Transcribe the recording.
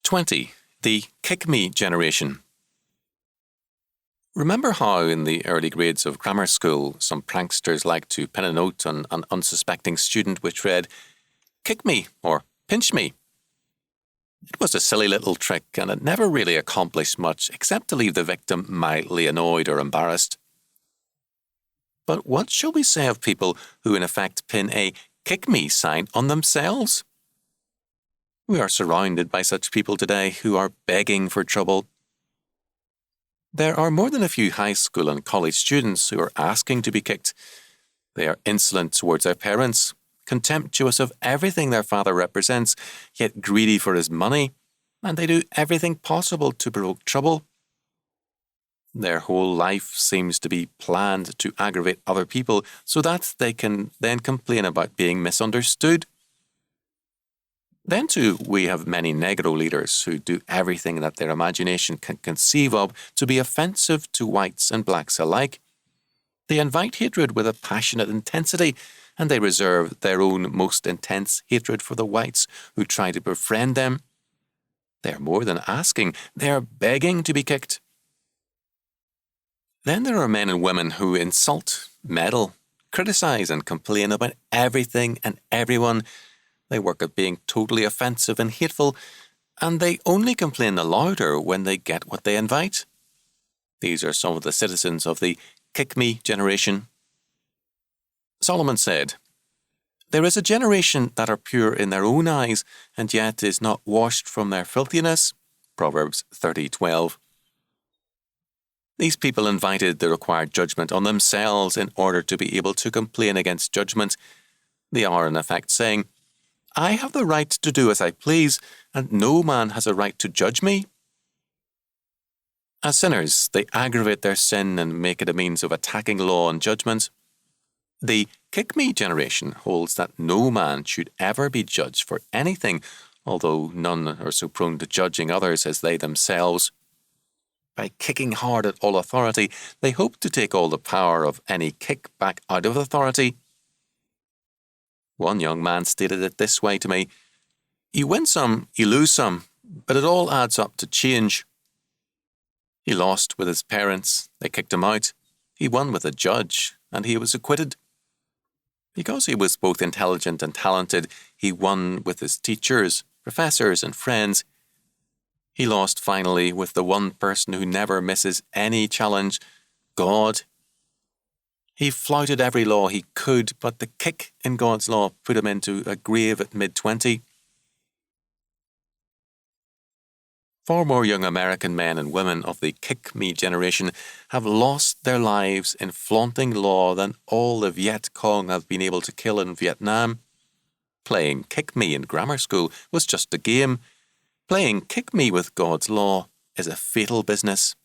20. The Kick Me Generation. Remember how in the early grades of grammar school some pranksters liked to pin a note on an unsuspecting student which read, "Kick me" or "pinch me"? It was a silly little trick and it never really accomplished much except to leave the victim mildly annoyed or embarrassed. But what shall we say of people who in effect pin a "kick me" sign on themselves? We are surrounded by such people today who are begging for trouble. There are more than a few high school and college students who are asking to be kicked. They are insolent towards their parents, contemptuous of everything their father represents, yet greedy for his money, and they do everything possible to provoke trouble. Their whole life seems to be planned to aggravate other people so that they can then complain about being misunderstood. Then too, we have many Negro leaders who do everything that their imagination can conceive of to be offensive to whites and blacks alike. They invite hatred with a passionate intensity, and they reserve their own most intense hatred for the whites who try to befriend them. They are more than asking, they are begging to be kicked. Then there are men and women who insult, meddle, criticize and complain about everything and everyone. They work at being totally offensive and hateful, and they only complain the louder when they get what they invite. These are some of the citizens of the Kick Me generation. Solomon said, "There is a generation that are pure in their own eyes, and yet is not washed from their filthiness." Proverbs 30:12. These people invited the required judgment on themselves in order to be able to complain against judgment. They are in effect saying, "I have the right to do as I please, and no man has a right to judge me." As sinners, they aggravate their sin and make it a means of attacking law and judgment. The Kick Me generation holds that no man should ever be judged for anything, although none are so prone to judging others as they themselves. By kicking hard at all authority, they hope to take all the power of any kick back out of authority. One young man stated it this way to me, "You win some, you lose some, but it all adds up to change." He lost with his parents, they kicked him out. He won with a judge, and he was acquitted. Because he was both intelligent and talented, he won with his teachers, professors, and friends. He lost finally with the one person who never misses any challenge, God. He flouted every law he could, but the kick in God's law put him into a grave at mid-20. Far more young American men and women of the Kick Me generation have lost their lives in flaunting law than all the Viet Cong have been able to kill in Vietnam. Playing Kick Me in grammar school was just a game. Playing Kick Me with God's law is a fatal business.